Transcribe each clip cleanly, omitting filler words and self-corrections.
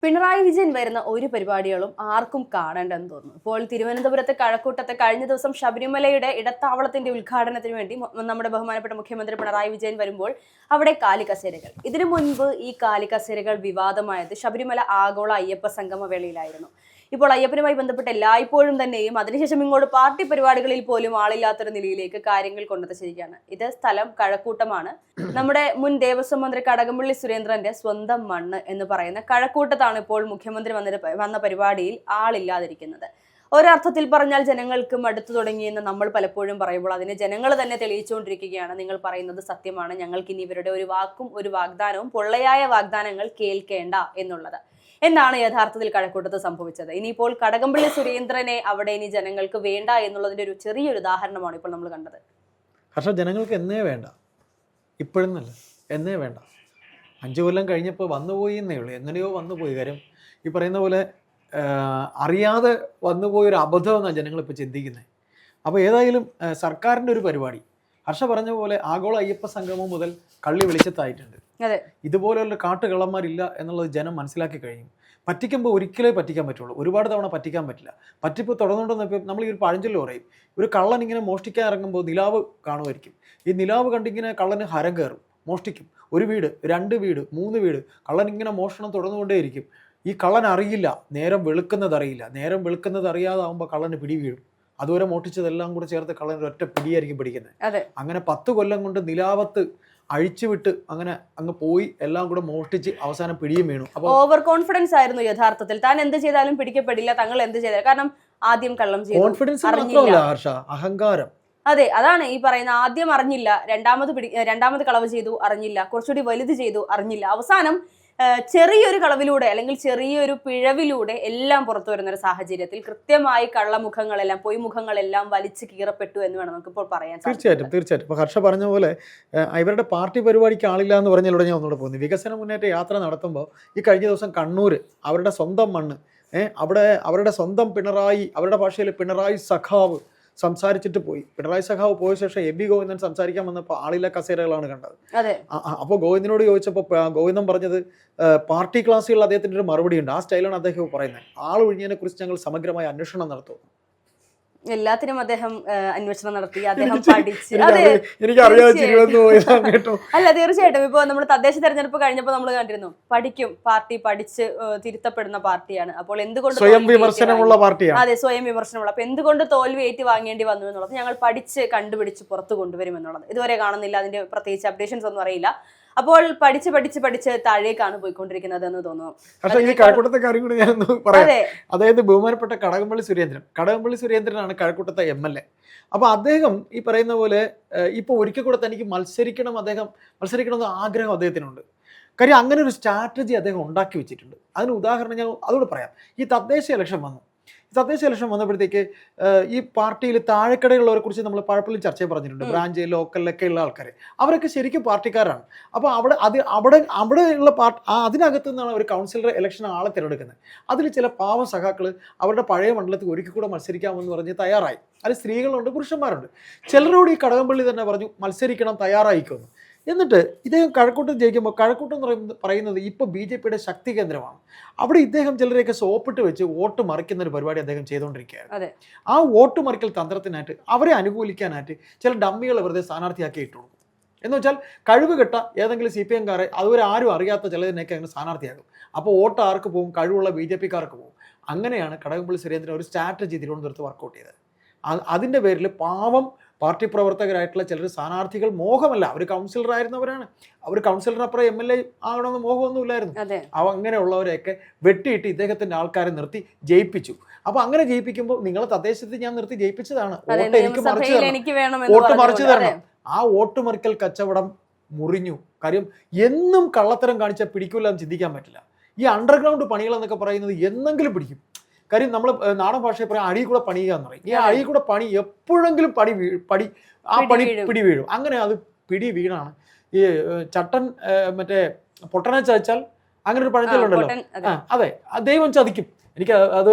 പിണറായി വിജയൻ വരുന്ന ഒരു പരിപാടികളും ആർക്കും കാണേണ്ടെന്ന് തോന്നുന്നു. ഇപ്പോൾ തിരുവനന്തപുരത്തെ കഴക്കൂട്ടത്തെ കഴിഞ്ഞ ദിവസം ശബരിമലയുടെ ഇടത്താവളത്തിന്റെ ഉദ്ഘാടനത്തിന് വേണ്ടി നമ്മുടെ ബഹുമാനപ്പെട്ട മുഖ്യമന്ത്രി പിണറായി വിജയൻ വരുമ്പോൾ അവിടെ കാലിക്കസേരകൾ. ഇതിനു മുൻപ് ഈ കാലിക്കസേരകൾ വിവാദമായത് ശബരിമല ആഗോള അയ്യപ്പ സംഗമ വേളയിലായിരുന്നു. ഇപ്പോൾ അയ്യപ്പനുമായി ബന്ധപ്പെട്ട് എല്ലായ്പ്പോഴും തന്നെയും അതിനുശേഷം ഇങ്ങോട്ട് പാർട്ടി പരിപാടികളിൽ പോലും ആളില്ലാത്തൊരു നിലയിലേക്ക് കാര്യങ്ങൾ കൊണ്ടെത്തിച്ചിരിക്കുകയാണ്. ഇത് സ്ഥലം കഴക്കൂട്ടമാണ്. നമ്മുടെ മുൻ ദേവസ്വം മന്ത്രി കടകംപള്ളി സുരേന്ദ്രന്റെ സ്വന്തം മണ്ണ് എന്ന് പറയുന്ന കഴക്കൂട്ടത്താണ് ഇപ്പോൾ മുഖ്യമന്ത്രി വന്ന പരിപാടിയിൽ ആളില്ലാതിരിക്കുന്നത്. ഒരർത്ഥത്തിൽ പറഞ്ഞാൽ ജനങ്ങൾക്ക് മടുത്തു തുടങ്ങിയെന്ന് നമ്മൾ പലപ്പോഴും പറയുമ്പോൾ അതിനെ ജനങ്ങൾ തന്നെ തെളിയിച്ചുകൊണ്ടിരിക്കുകയാണ്. നിങ്ങൾ പറയുന്നത് സത്യമാണ്, ഞങ്ങൾക്ക് ഇനി ഇവരുടെ ഒരു വാക്കും ഒരു വാഗ്ദാനവും പൊള്ളയായ വാഗ്ദാനങ്ങൾ കേൾക്കേണ്ട എന്നുള്ളത്. എന്താണ് യഥാർത്ഥത്തിൽ കഴക്കൂട്ടത്ത് സംഭവിച്ചത്? ഇനിയിപ്പോൾ കടകംപള്ളി സുരേന്ദ്രനെ അവിടെ ഇനി ജനങ്ങൾക്ക് വേണ്ട എന്നുള്ളതിന്റെ ഒരു ചെറിയൊരു ഉദാഹരണമാണ് ഇപ്പോൾ നമ്മൾ കണ്ടത്. പക്ഷേ ജനങ്ങൾക്ക് എന്നേ വേണ്ട, ഇപ്പോഴെന്നല്ല, എന്നേ വേണ്ട. 5 കൊല്ലം കഴിഞ്ഞപ്പോൾ വന്നുപോയി എന്നേ ഉള്ളൂ. എങ്ങനെയോ വന്നുപോയി. കാര്യം ഈ പറയുന്ന പോലെ അറിയാതെ വന്നുപോയൊരു അബദ്ധമെന്നാണ് ജനങ്ങളിപ്പോൾ ചിന്തിക്കുന്നത്. അപ്പോൾ ഏതായാലും സർക്കാരിൻ്റെ ഒരു പരിപാടി ഹർഷ പറഞ്ഞ പോലെ ആഗോള അയ്യപ്പ സംഗമം മുതൽ കള്ളി വെളിച്ചത്തായിട്ടുണ്ട്. ഇതുപോലെയുള്ള കാട്ടുകള്ളന്മാരില്ല എന്നുള്ളത് ജനം മനസ്സിലാക്കി കഴിഞ്ഞു. പറ്റിക്കുമ്പോൾ ഒരിക്കലേ പറ്റിക്കാൻ പറ്റുള്ളൂ, ഒരുപാട് തവണ പറ്റിക്കാൻ പറ്റില്ല. പറ്റിപ്പോൾ തുടർന്നുകൊണ്ടെന്നപ്പോൾ നമ്മൾ ഈ ഒരു പഴഞ്ചൊല്ല് പറയും, ഒരു കള്ളൻ ഇങ്ങനെ മോഷ്ടിക്കാൻ ഇറങ്ങുമ്പോൾ നിലാവ് കാണുമായിരിക്കും. ഈ നിലാവ് കണ്ടിങ്ങനെ കള്ളന് ഹരം കയറും, മോഷ്ടിക്കും. 1 വീട് 2 വീട് 3 വീട് കള്ളൻ ഇങ്ങനെ മോഷണം തുടർന്നുകൊണ്ടേയിരിക്കും. ഈ കള്ളൻ അറിയില്ല, നേരം വെളുക്കുന്നത് അറിയില്ല. നേരം വെളുക്കുന്നത് അറിയാതാവുമ്പോൾ കള്ളന് പിടി വീഴും. അതുവരെ മോഷ്ടിച്ചതെല്ലാം കൂടെ ചേർത്ത് കള്ളൻ ഒറ്റ പിടിയായിരിക്കും പിടിക്കുന്നത്. അങ്ങനെ 10 കൊല്ലം കൊണ്ട് നിലാവത്ത് അഴിച്ചുവിട്ട് അങ്ങനെ അങ്ങ് പോയി എല്ലാം കൂടെ മോഷ്ടിച്ച് അവസാനം പിടിയും വീണു. അപ്പോൾ ഓവർ കോൺഫിഡൻസ് ആയിരുന്നു യഥാർത്ഥത്തിൽ. താൻ എന്ത് ചെയ്താലും പിടിക്കപ്പെടില്ല, തങ്ങൾ എന്ത് ചെയ്താലും. കാരണം ആദ്യം കള്ളം ചെയ്തു, കോൺഫിഡൻസ് മാത്രമല്ല ഹർഷ, അഹങ്കാരം. അതെ, അതാണ് ഈ പറയുന്ന. ആദ്യം അറിഞ്ഞില്ല, രണ്ടാമത് കളവ് ചെയ്തു, അറിഞ്ഞില്ല, കുറച്ചുകൂടി വലുത് ചെയ്തു, അറിഞ്ഞില്ല, അവസാനം ചെറിയൊരു കളവിലൂടെ അല്ലെങ്കിൽ ചെറിയൊരു പിഴവിലൂടെ എല്ലാം പുറത്തു വരുന്ന ഒരു സാഹചര്യത്തിൽ കൃത്യമായി കള്ളമുഖങ്ങളെല്ലാം പൊയ്മുഖങ്ങളെല്ലാം വലിച്ചു കീറപ്പെട്ടു എന്ന് വേണം നമുക്കിപ്പോൾ പറയാൻ. തീർച്ചയായിട്ടും ഇപ്പൊ ഹർഷ പറഞ്ഞ പോലെ ഇവരുടെ പാർട്ടി പരിപാടിക്ക് ആളില്ല എന്ന് പറഞ്ഞാൽ ഞാൻ ഒന്നുകൂടെ പോകുന്നു. വികസന മുന്നേറ്റ യാത്ര നടത്തുമ്പോൾ ഈ കഴിഞ്ഞ ദിവസം കണ്ണൂർ, അവരുടെ സ്വന്തം മണ്ണ്, അവിടെ അവരുടെ സ്വന്തം പിണറായി, അവരുടെ ഭാഷയിൽ പിണറായി സഖാവ് സംസാരിച്ചിട്ട് പോയി. പിണറായി സഖാവ് പോയ ശേഷം എം വി ഗോവിന്ദൻ സംസാരിക്കാൻ വന്നപ്പോൾ ആളില്ല കസേരകളാണ് കണ്ടത്. അപ്പോൾ ഗോവിന്ദനോട് ചോദിച്ചപ്പോൾ ഗോവിന്ദൻ പറഞ്ഞത് പാർട്ടി ക്ലാസ്സുകളിൽ അദ്ദേഹത്തിൻ്റെ ഒരു മറുപടി ഉണ്ട്. ആ സ്റ്റൈലാണ് അദ്ദേഹം പറയുന്നത്. ആളൊഴിഞ്ഞതിനെ കുറിച്ച് ഞങ്ങൾ സമഗ്രമായ അന്വേഷണം നടത്തും. എല്ലാത്തിനും അദ്ദേഹം അന്വേഷണം നടത്തി, അദ്ദേഹം പഠിച്ച്. അല്ല, തീർച്ചയായിട്ടും ഇപ്പൊ നമ്മൾ തദ്ദേശ തെരഞ്ഞെടുപ്പ് കഴിഞ്ഞപ്പോൾ നമ്മൾ കണ്ടിരുന്നു, പഠിക്കും പാർട്ടി, പഠിച്ച് തിരുത്തപ്പെടുന്ന പാർട്ടിയാണ്. അപ്പോൾ എന്തുകൊണ്ട് സ്വയം വിമർശനമുള്ള പാർട്ടിയാണ്. അതെ, സ്വയം വിമർശനമുള്ള. അപ്പൊ എന്തുകൊണ്ട് തോൽവി ഏറ്റുവാങ്ങേണ്ടി വന്നു എന്നുള്ളത് ഞങ്ങൾ പഠിച്ച് കണ്ടുപിടിച്ച് പുറത്തു കൊണ്ടുവരും എന്നുള്ളത് ഇതുവരെ കാണുന്നില്ല. അതിന്റെ പ്രത്യേകിച്ച് അപ്ഡേഷൻസ് ഒന്നും അറിയില്ല. അപ്പോൾ പഠിച്ച് താഴേക്കാണ് പോയിക്കൊണ്ടിരിക്കുന്നത് എന്ന് തോന്നുന്നു. പക്ഷേ ഈ കഴക്കൂട്ടത്തെ കാര്യം കൂടി ഞാൻ പറയാം. അതായത് ബഹുമാനപ്പെട്ട കടകംപള്ളി സുരേന്ദ്രനാണ് കഴക്കൂട്ടത്തെ MLA. അപ്പോൾ അദ്ദേഹം ഈ പറയുന്ന പോലെ ഇപ്പോൾ ഒരിക്കൽ കൂടെ തനിക്ക് മത്സരിക്കണമെന്ന് ആഗ്രഹം അദ്ദേഹത്തിനുണ്ട്. കാര്യം അങ്ങനെ ഒരു സ്ട്രാറ്റജി അദ്ദേഹം ഉണ്ടാക്കി വെച്ചിട്ടുണ്ട്. അതിന് ഉദാഹരണം ഞാൻ അതോട് പറയാം. ഈ തദ്ദേശ ഇലക്ഷൻ വന്നപ്പോഴത്തേക്ക് ഈ പാർട്ടിയിൽ താഴെക്കടയുള്ളവരെ കുറിച്ച് നമ്മൾ പലപ്പോഴും ചർച്ച പറഞ്ഞിട്ടുണ്ട്. ബ്രാഞ്ച് ലോക്കലിലൊക്കെ ഉള്ള ആൾക്കാർ, അവരൊക്കെ ശരിക്കും പാർട്ടിക്കാരാണ്. അപ്പോൾ അവിടെയുള്ള അതിനകത്ത് നിന്നാണ് ഒരു കൗൺസിലർ ഇലക്ഷൻ ആളെ തിരഞ്ഞെടുക്കുന്നത്. അതിൽ ചില പാവം സഖാക്കൾ അവരുടെ പഴയ മണ്ഡലത്തിൽ ഒരിക്കൽ കൂടെ മത്സരിക്കാമെന്ന് പറഞ്ഞ് തയ്യാറായി. അതിൽ സ്ത്രീകളുണ്ട്, പുരുഷന്മാരുണ്ട്. ചിലരോട് ഈ കടകംപള്ളി തന്നെ പറഞ്ഞു മത്സരിക്കണം, തയ്യാറായിക്കുമെന്ന്. എന്നിട്ട് ഇദ്ദേഹം കഴക്കൂട്ടം ജയിക്കുമ്പോൾ, കഴക്കൂട്ടം എന്ന് പറയുന്നത് ഇപ്പോൾ BJPയുടെ ശക്തി കേന്ദ്രമാണ്. അവിടെ ഇദ്ദേഹം ചിലരെയൊക്കെ സോപ്പിട്ട് വെച്ച് വോട്ട് മറിക്കുന്ന ഒരു പരിപാടി അദ്ദേഹം ചെയ്തുകൊണ്ടിരിക്കുകയാണ്. ആ വോട്ട് മറിക്കൽ തന്ത്രത്തിനായിട്ട് അവരെ അനുകൂലിക്കാനായിട്ട് ചില ഡമ്മികളെ വെറുതെ സ്ഥാനാർത്ഥിയാക്കി ഇട്ടു കൊടുക്കും. എന്ന് വെച്ചാൽ കഴിവ് കെട്ട ഏതെങ്കിലും CPM-കാരെ അതുവരെ ആരും അറിയാത്ത ചിലതിനൊക്കെ അങ്ങനെ സ്ഥാനാർത്ഥിയാകും. അപ്പോൾ വോട്ട് ആർക്ക് പോകും? കഴിവുള്ള BJP-കാർക്ക് പോകും. അങ്ങനെയാണ് കടകംപള്ളി സുരേന്ദ്രൻ ഒരു സ്ട്രാറ്റജി തിരുവനന്തപുരത്ത് വർക്കൗട്ട് ചെയ്തത്. അതിൻ്റെ പേരിൽ പാവം പാർട്ടി പ്രവർത്തകരായിട്ടുള്ള ചിലർ സ്ഥാനാർത്ഥികൾ, മോഹമല്ല, അവർ കൗൺസിലർ ആയിരുന്നവരാണ്. അവർ കൗൺസിലറിനപ്പുറം MLA ആകണമെന്ന് മോഹമൊന്നുമില്ലായിരുന്നു. അങ്ങനെയുള്ളവരെയൊക്കെ വെട്ടിയിട്ട് ഇദ്ദേഹത്തിൻ്റെ ആൾക്കാരെ നിർത്തി ജയിപ്പിച്ചു. അപ്പോൾ അങ്ങനെ ജയിപ്പിക്കുമ്പോൾ നിങ്ങളെ തദ്ദേശത്തിൽ ഞാൻ നിർത്തി ജയിപ്പിച്ചതാണ്, വോട്ട് എനിക്ക് മറിച്ചു തരണം. ആ വോട്ട് മറിക്കൽ കച്ചവടം മുറിഞ്ഞു. കാര്യം എന്നും കള്ളത്തരം കാണിച്ചാൽ പിടിക്കില്ല എന്ന് ചിന്തിക്കാൻ പറ്റില്ല. ഈ അണ്ടർഗ്രൗണ്ട് പണികൾ എന്നൊക്കെ പറയുന്നത് എന്നെങ്കിലും പിടിക്കും. കാര്യം നമ്മൾ നാടൻ ഭാഷയിൽ പറയാം അടിയിൽ കൂടെ പണിയുക എന്ന് പറയും. ഈ അടിയിൽ കൂടെ പണി എപ്പോഴെങ്കിലും പിടി വീഴും. അങ്ങനെ അത് പിടി വീണാണ് ഈ ചട്ടൻ മറ്റേ പൊട്ടനെ ചതിച്ചാൽ അങ്ങനെ ഒരു പഴഞ്ചൊല്ലുണ്ടല്ലോ. അതെ, ദൈവം ചതിക്കും. എനിക്ക് അത്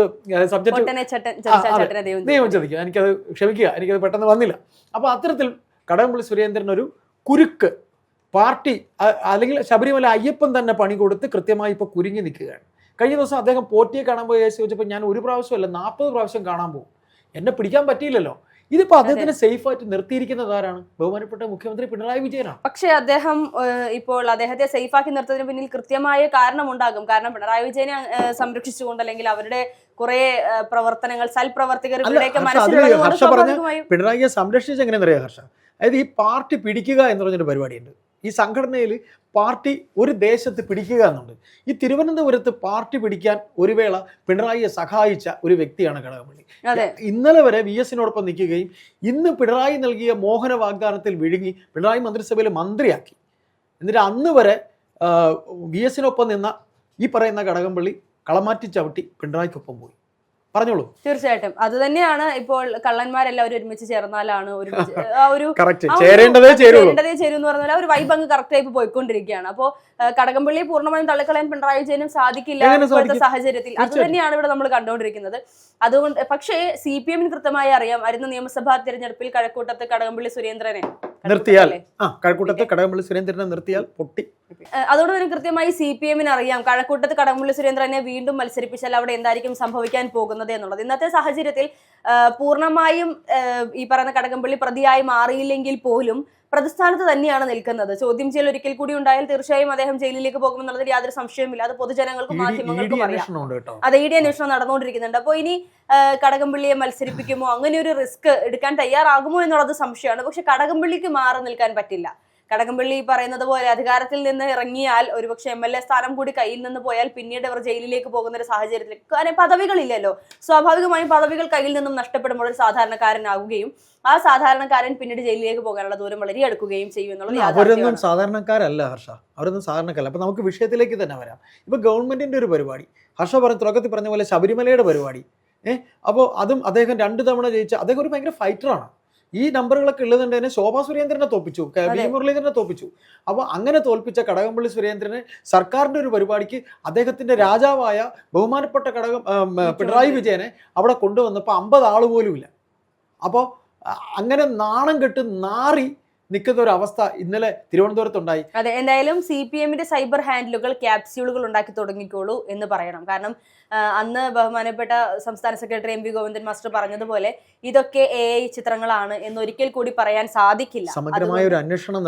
സബ്ജക്റ്റ് ദൈവം ചതിക്കും. എനിക്കത് ക്ഷമിക്കുക, എനിക്കത് പെട്ടെന്ന് വന്നില്ല. അപ്പോൾ അത്തരത്തിൽ കടകംപള്ളി സുരേന്ദ്രൻ ഒരു കുരുക്ക് പാർട്ടി അല്ലെങ്കിൽ ശബരിമല അയ്യപ്പൻ തന്നെ പണി കൊടുത്ത് കൃത്യമായി ഇപ്പോൾ കുരുങ്ങി നിൽക്കുകയാണ്. കഴിഞ്ഞ ദിവസം അദ്ദേഹം പോറ്റിയെ കാണാൻ പോയ കേസ് ചോദിച്ചപ്പോൾ ഞാൻ ഒരു പ്രാവശ്യമല്ല 40 പ്രാവശ്യം കാണാൻ പോകും, എന്നെ പിടിക്കാൻ പറ്റിയില്ലല്ലോ. ഇതിപ്പോ അദ്ദേഹത്തിന് സേഫ് ആയിട്ട് നിർത്തിയിരിക്കുന്നത് ആരാണ്? ബഹുമാനപ്പെട്ട മുഖ്യമന്ത്രി പിണറായി വിജയനാണ്. പക്ഷേ അദ്ദേഹം ഇപ്പോൾ അദ്ദേഹത്തെ സേഫാക്കി നിർത്തുന്നതിന് പിന്നിൽ കൃത്യമായ കാരണമുണ്ടാകും. കാരണം പിണറായി വിജയനെ സംരക്ഷിച്ചുകൊണ്ട് അല്ലെങ്കിൽ അവരുടെ കുറെ പ്രവർത്തനങ്ങൾ സൽപ്രവർത്തകർ പിണറായിയെ സംരക്ഷിച്ച് എങ്ങനെയെന്നറിയാം ഹർഷ? അതായത് ഈ പാർട്ടി പിടിക്കുക എന്ന് പറഞ്ഞൊരു പരിപാടിയുണ്ട്. ഈ സംഘടനയിൽ പാർട്ടി ഒരു ദേശത്ത് പിടിക്കുക എന്നുണ്ട്. ഈ തിരുവനന്തപുരത്ത് പാർട്ടി പിടിക്കാൻ ഒരു വേള പിണറായിയെ സഹായിച്ച ഒരു വ്യക്തിയാണ് കടകംപള്ളി. ഇന്നലെ വരെ VS-നോടൊപ്പം നിൽക്കുകയും ഇന്ന് പിണറായി നൽകിയ മോഹന വാഗ്ദാനത്തിൽ വിഴുങ്ങി പിണറായി മന്ത്രിസഭയിൽ മന്ത്രിയാക്കി. എന്നിട്ട് അന്ന് വരെ VS-നൊപ്പം നിന്ന ഈ പറയുന്ന കടകംപള്ളി കളമാറ്റി ചവിട്ടി പിണറായിക്കൊപ്പം പോയി. പറഞ്ഞോളൂ. തീർച്ചയായിട്ടും അത് തന്നെയാണ് ഇപ്പോൾ കള്ളന്മാരെല്ലാവരും ഒരുമിച്ച് ചേർന്നാലാണ് ചേരേണ്ടതേ ചേരൂ എന്ന് പറഞ്ഞാൽ ഒരു വൈബ് അങ്ങ് കറക്റ്റ് ആയി പോയിക്കൊണ്ടിരിക്കുകയാണ്. അപ്പോൾ കടകംപള്ളിയെ പൂർണ്ണമായും തള്ളിക്കളയാൻ പിണറായി വിജയനും സാധിക്കില്ല ഇപ്പോഴത്തെ സാഹചര്യത്തിൽ. അത് തന്നെയാണ് ഇവിടെ നമ്മൾ കണ്ടുകൊണ്ടിരിക്കുന്നത്. അതുകൊണ്ട് പക്ഷേ CPM-ന് കൃത്യമായി അറിയാം, വരുന്ന നിയമസഭാ തിരഞ്ഞെടുപ്പിൽ കഴക്കൂട്ടത്ത് കടകംപള്ളി സുരേന്ദ്രനെ നിർത്തിയാൽ പൊട്ടി. അതോട് തന്നെ കൃത്യമായി CPM-ന് അറിയാം കഴക്കൂട്ടത്ത് കടകംപള്ളി സുരേന്ദ്രനെ വീണ്ടും മത്സരിപ്പിച്ചാൽ അവിടെ എന്തായിരിക്കും സംഭവിക്കാൻ പോകുന്നത് എന്നുള്ളത്. ഇന്നത്തെ സാഹചര്യത്തിൽ പൂർണ്ണമായും ഈ പറയുന്ന കടകംപള്ളി പ്രതിയായി മാറിയില്ലെങ്കിൽ പോലും പ്രതിസ്ഥാനത്ത് തന്നെയാണ് നിൽക്കുന്നത്. ചോദ്യം ചെയ്യൽ ഒരിക്കൽ കൂടി ഉണ്ടായാൽ തീർച്ചയായും അദ്ദേഹം ജയിലിലേക്ക് പോകുമെന്നുള്ളതിൽ യാതൊരു സംശയമില്ല. അത് പൊതുജനങ്ങൾക്കും മാധ്യമങ്ങൾക്കും അറിയാം. അത് ED അന്വേഷണം നടന്നുകൊണ്ടിരിക്കുന്നുണ്ട്. അപ്പോൾ ഇനി കടകംപള്ളിയെ മത്സരിപ്പിക്കുമോ, അങ്ങനെ ഒരു റിസ്ക് എടുക്കാൻ തയ്യാറാകുമോ എന്നുള്ളത് സംശയമാണ്. പക്ഷെ കടകംപള്ളിക്ക് മാറി നിൽക്കാൻ പറ്റില്ല. കടകംപള്ളി പറയുന്നത് പോലെ അധികാരത്തിൽ നിന്ന് ഇറങ്ങിയാൽ ഒരുപക്ഷെ MLA സ്ഥാനം കൂടി കയ്യിൽ നിന്ന് പോയാൽ പിന്നീട് അവർ ജയിലിലേക്ക് പോകുന്ന ഒരു സാഹചര്യത്തിൽ, കാരണം പദവികളില്ലല്ലോ, സ്വാഭാവികമായും പദവികൾ കയ്യിൽ നിന്നും നഷ്ടപ്പെടുമ്പോൾ ഒരു സാധാരണക്കാരനാകുകയും ആ സാധാരണക്കാരൻ പിന്നീട് ജയിലിലേക്ക് പോകാനുള്ള ദൂരം വളരെ അടുക്കുകയും ചെയ്യും എന്നുള്ളത്. അവരൊന്നും സാധാരണക്കാരല്ല ഹർഷ, അവരൊന്നും സാധാരണക്കാരല്ല. അപ്പൊ നമുക്ക് വിഷയത്തിലേക്ക് തന്നെ വരാം. ഇപ്പൊ ഗവൺമെന്റിന്റെ ഒരു പരിപാടി, ഹർഷ തുടക്കത്തിൽ പറഞ്ഞ പോലെ ശബരിമലയുടെ പരിപാടി, അപ്പോൾ അതും അദ്ദേഹം 2 തവണ ജയിച്ച അദ്ദേഹം ഒരു ഭയങ്കര ഫൈറ്ററാണ്. ഈ നമ്പറുകളൊക്കെ ഉള്ളതുകൊണ്ട് തന്നെ ശോഭാ സുരേന്ദ്രനെ തോപ്പിച്ചു, വി മുരളീധരനെ തോപ്പിച്ചു. അപ്പോൾ അങ്ങനെ തോൽപ്പിച്ച കടകംപള്ളി സുരേന്ദ്രനെ സർക്കാരിന്റെ ഒരു പരിപാടിക്ക് അദ്ദേഹത്തിന്റെ രാജാവായ ബഹുമാനപ്പെട്ട പിണറായി വിജയനെ അവിടെ കൊണ്ടുവന്നപ്പോൾ 50 ആള് പോലും ഇല്ല. അപ്പോൾ അങ്ങനെ നാണം കെട്ട് നാറി നിൽക്കുന്ന ഒരു അവസ്ഥ ഇന്നലെ തിരുവനന്തപുരത്തുണ്ടായി. അതെ, എന്തായാലും CPM-ന്റെ സൈബർ ഹാൻഡിലുകൾ ക്യാപ്സ്യൂളുകൾ ഉണ്ടാക്കി തുടങ്ങിക്കോളൂ എന്ന് പറയണം. കാരണം അന്ന് ബഹുമാനപ്പെട്ട സംസ്ഥാന സെക്രട്ടറി MV ഗോവിന്ദൻ മാസ്റ്റർ പറഞ്ഞതുപോലെ ഇതൊക്കെ AI ചിത്രങ്ങളാണ് എന്നൊരിക്കൽ കൂടി പറയാൻ സാധിക്കില്ല. സമഗ്രമായ ഒരു അന്വേഷണം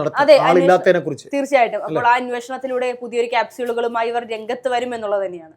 തീർച്ചയായിട്ടും. അപ്പോൾ ആ അന്വേഷണത്തിലൂടെ പുതിയൊരു ക്യാപ്സ്യൂളുകളുമായി ഇവർ രംഗത്ത് വരും എന്നുള്ളത് തന്നെയാണ്.